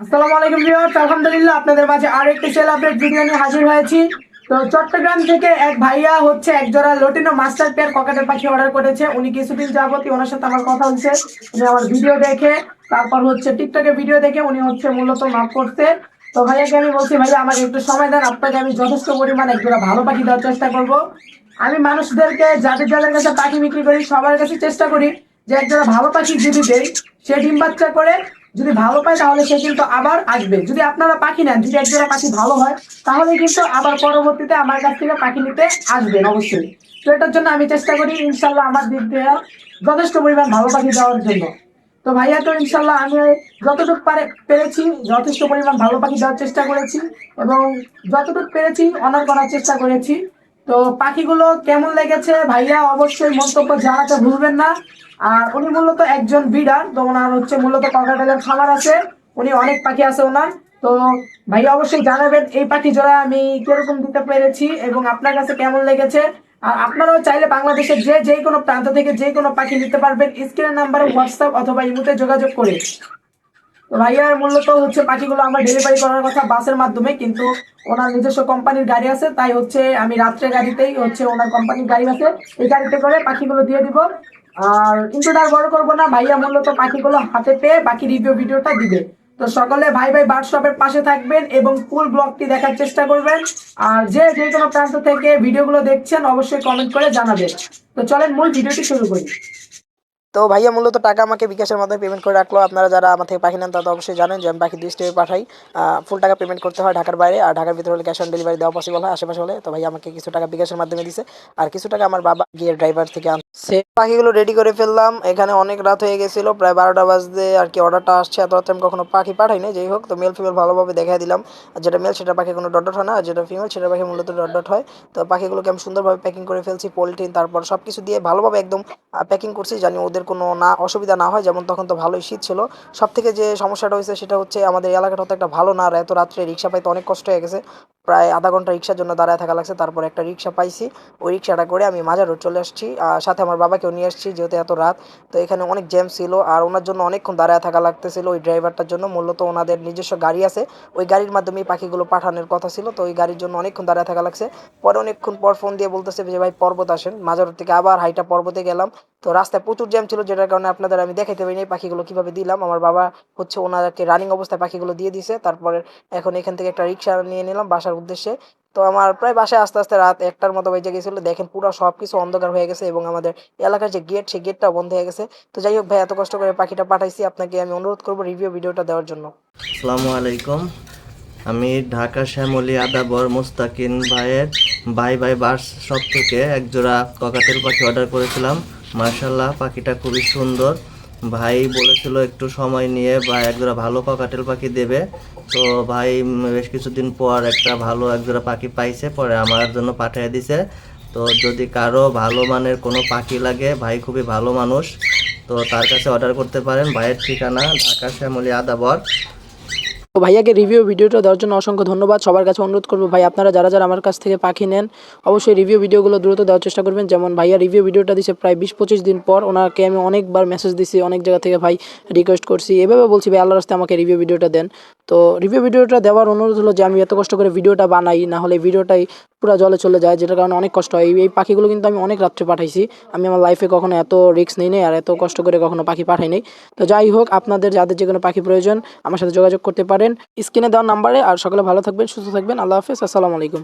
আসসালামু আলাইকুম ভিউয়ার্স, আলহামদুলিল্লাহ আপনাদের মাঝে আরেকটি সেল আপডেট ভিডিও নিয়ে হাজির হয়েছি। তো চট্টগ্রাম থেকে এক ভাইয়া হচ্ছে এক জোড়া লটিনো মাস্টার পেয়ার ককাটেল পাখি অর্ডার করেছে। উনি কিছুদিন যাবতই ওনার সাথে আমার কথা হচ্ছে। উনি আমার ভিডিও দেখে, তারপর হচ্ছে টিকটকে ভিডিও দেখে উনি হচ্ছে মূলত নক করছে। তো ভাইয়াকে আমি বলছি, ভাইয়া আমাকে একটু সময় দেন, আপনাকে আমি যথেষ্ট পরিমাণ এক জোড়া ভালো পাখি দেওয়ার চেষ্টা করব। আমি মানুষদেরকে যাদের যাদের কাছে পাখি বিক্রি করি সবার কাছে চেষ্টা করি যে এক জোড়া ভালো পাখি যদি দেই, সে ডিম বাচ্চা করে যদি ভালো পায় তাহলে সে কিন্তু আবার আসবে। যদি আপনারা পাখি নেন, যদি একজোড়া পাখি ভালো হয় তাহলে কিন্তু আবার পরবর্তীতে আমার কাছ থেকে পাখি নিতে আসবেন অবশ্যই। তো এটার জন্য আমি চেষ্টা করি ইনশাল্লাহ আমার দিক দিয়ে যথেষ্ট পরিমাণ ভালো পাখি দেওয়ার জন্য। তো ভাইয়া, তো ইনশাল্লাহ আমি যতটুকু পেরেছি যথেষ্ট পরিমাণ ভালো পাখি দেওয়ার চেষ্টা করেছি এবং যতটুকু পেরেছি অনার করার চেষ্টা করেছি। তো পাখিগুলো কেমন লেগেছে ভাইয়া অবশ্যই মন্তব্য জানাতে ভুলবেন না। আর উনি মূলত একজন ব্রিডার, তো ওনার হচ্ছে মূলত ককাটেলের খামার আছে, উনি অনেক পাখি আছে ওনার। তো ভাইয়া অবশ্যই জানাবেন এই পাখি জোড়া আমি কিরকম দিতে পেরেছি এবং আপনার কাছে কেমন লেগেছে। আর আপনারাও চাইলে বাংলাদেশের যে কোনো প্রান্ত থেকে যে কোনো পাখি নিতে পারবেন স্ক্রিনের নাম্বারে হোয়াটসঅ্যাপ অথবা ইমোতে যোগাযোগ করে। তো ভাইয়ার মূলত হচ্ছে পাখিগুলো আমার ডেলিভারি করার কথা বাসের মাধ্যমে, কিন্তু ওনার নিজস্ব কোম্পানির গাড়ি আছে, তাই হচ্ছে আমি রাত্রে গাড়িতেই হচ্ছে ওনার কোম্পানির গাড়ি আছে, এই গাড়িতে করে পাখিগুলো দিয়ে দিব। আর কিন্তু আর বড় করবো না, ভাইয়া মূলত পাখিগুলো হাতে পেয়ে বাকি রিভিউ ভিডিওটা দিবে। তো সকলে ভাই ভাই বার্ড শপের পাশে থাকবেন এবং ফুল ব্লগটি দেখার চেষ্টা করবেন। আর যে কোনো প্রান্ত থেকে ভিডিওগুলো দেখছেন অবশ্যই কমেন্ট করে জানাবেন। তো চলেন মূল ভিডিওটি শুরু করি। তো ভাইয়া মূলত টাকা আমাকে বিকাশের মাধ্যমে পেমেন্ট করে রাখলো। আপনারা যারা আমার থেকে পাখি নেন তারা অবশ্যই জানেন যে আমি পাখি 2 স্টেপে পাঠাই। ফুল টাকা পেমেন্ট করতে হয় ঢাকার বাইরে, আর ঢাকার ভিতরে হলে ক্যাশ অন ডেলিভারি দেওয়া পসিবল হয় আশেপাশে হলে। তো ভাইয়া আমাকে কিছু টাকা বিকাশের মাধ্যমে দিছে, আর কিছু টাকা আমার বাবা গিয়ে ড্রাইভার থেকে আনছে। পাখিগুলো রেডি করে ফেললাম। এখানে অনেক রাত হয়ে গেছিল, প্রায় 12টা বাজতে আর কি অর্ডারটা আসছে। এত রাত্রে আমি কখনো পাখি পাঠাই না। যাই হোক, তো মেল ফিমেল ভালোভাবে দেখাই দিলাম। আর যেটা মেল সেটা পাখি কোনো ডট ডট হয় না, আর যেটা ফিমেল সেটা পাখি মূলত ডট ডট হয়। তো পাখিগুলোকে আমি সুন্দরভাবে প্যাকিং করে ফেলছি, পলিথিন তারপর সব কিছু দিয়ে ভালোভাবে একদম প্যাকিং করছি, জানি ওদের কোনো অসুবিধা না হয়। যেমন তখন তো ভালোই শীত ছিল। সব থেকে যে সমস্যাটা হয়েছে সেটা হচ্ছে আমাদের এলাকাটা তো একটা ভালো না, আর এত রাত্রে রিক্সা পাইতে অনেক কষ্ট হয়ে গেছে। প্রায় আধা ঘন্টা রিক্সার জন্য দাঁড়ায় থাকা লাগছে। তারপর একটা রিক্সা পাইছি, ওই রিক্সাটা করে আমি মাজার রোড চলে আসছি। সাথে আমার বাবাকেও নিয়ে আসছি যেহেতু এত রাত। তো এখানে অনেক জ্যাম ছিল, আর ওনার জন্য অনেকক্ষণ দাঁড়ায় থাকা লাগতেছিল ওই ড্রাইভারটার জন্য। মূলত ওনাদের নিজস্ব গাড়ি আছে, ওই গাড়ির মাধ্যমে পাখিগুলো পাঠানোর কথা ছিল। তো ওই গাড়ির জন্য অনেকক্ষণ দাঁড়ায় থাকা লাগছে। পরে অনেকক্ষণ পর ফোন দিয়ে বলতেছে যে ভাই পর্বত আসেন। মাজার রোড থেকে আবার হাইটা পর্বতে গেলাম। তো রাস্তায় প্রচুর জ্যাম ছিল, যেটার কারণে আপনাদের আমি দেখাইতে পারিনি পাখিগুলো কিভাবে দিলাম। আমার বাবা হচ্ছে ওনাকে রানিং অবস্থায় পাখিগুলো দিয়ে দিছে। তারপরে এখন এখান থেকে একটা রিক্সা নিয়ে নিলাম বাসার উদ্দেশ্যে। তো আমার প্রায় বাসায় আস্তে আস্তে রাত 1টার মতো বেজে গেছিল। দেখেন পুরো সবকিছু অন্ধকার হয়ে গেছে এবং আমাদের এলাকার যে গেট সেই গেটটা বন্ধ হয়ে গেছে। তো যাই হোক ভাই, এত কষ্ট করে পাখিটা পাঠাইছি, আপনাকে আমি অনুরোধ করবো রিভিউ ভিডিওটা দেওয়ার জন্য। আসসালামু আলাইকুম। আমি ঢাকা শ্যামলী আদাবর মুস্তাকিন ভাইয়ের ভাই ভাই বার্স শপ থেকে একজোড়া ককাটেল পাখি অর্ডার করেছিলাম। মার্শাল্লাহ, পাখিটা খুবই সুন্দর। ভাই বলেছিল একটু সময় নিয়ে বা একজোড়া ভালো ককাটেল পাখি দেবে। তো ভাই বেশ কিছুদিন পর একটা ভালো একজোড়া পাখি পাইছে, পরে আমার জন্য পাঠিয়ে দিছে। তো যদি কারো ভালো মানের কোনো পাখি লাগে, ভাই খুবই ভালো মানুষ, তো তার কাছে অর্ডার করতে পারেন। ভাইয়ের ঠিকানা ঢাকা শ্যামলী আদাবর। তো ভাইয়াকে রিভিউ ভিডিওটা দেওয়ার জন্য অসংখ্য ধন্যবাদ। সবার কাছে অনুরোধ করবো ভাই, আপনারা যারা যারা আমার কাছ থেকে পাখি নেন অবশ্যই রিভিউ ভিডিওগুলো দ্রুত দেওয়ার চেষ্টা করবেন। যেমন ভাইয়া রিভিউ ভিডিওটা দিছে প্রায় 20-25 দিন পর। ওনাকে আমি অনেকবার মেসেজ দিছি, অনেক জায়গা থেকে ভাই রিকোয়েস্ট করছি, এভাবে বলছি ভাই আল্লাহর রাস্তায় আমাকে রিভিউ ভিডিওটা দেন। তো রিভিউ ভিডিওটা দেওয়ার অনুরোধ হলো যে আমি এত কষ্ট করে ভিডিওটা বানাই, না হলে ভিডিওটাই পুরো জলে চলে যায়, যেটার কারণে অনেক কষ্ট হয়। এই পাখিগুলো কিন্তু আমি অনেক রাত্রে পাঠাইছি। আমি আমার লাইফে কখনো এত রিস্ক নিই নাই আর এত কষ্ট করে কখনো পাখি পাঠাই নাই। তো যাই হোক, আপনাদের যাদের যে কোনো পাখি প্রয়োজন আমার সাথে যোগাযোগ করতে পারেন স্ক্রিনে দেওয়া নাম্বারে। আর সকলে ভালো থাকবেন, সুস্থ থাকবেন। আল্লাহ হাফেজ, আসসালামু আলাইকুম।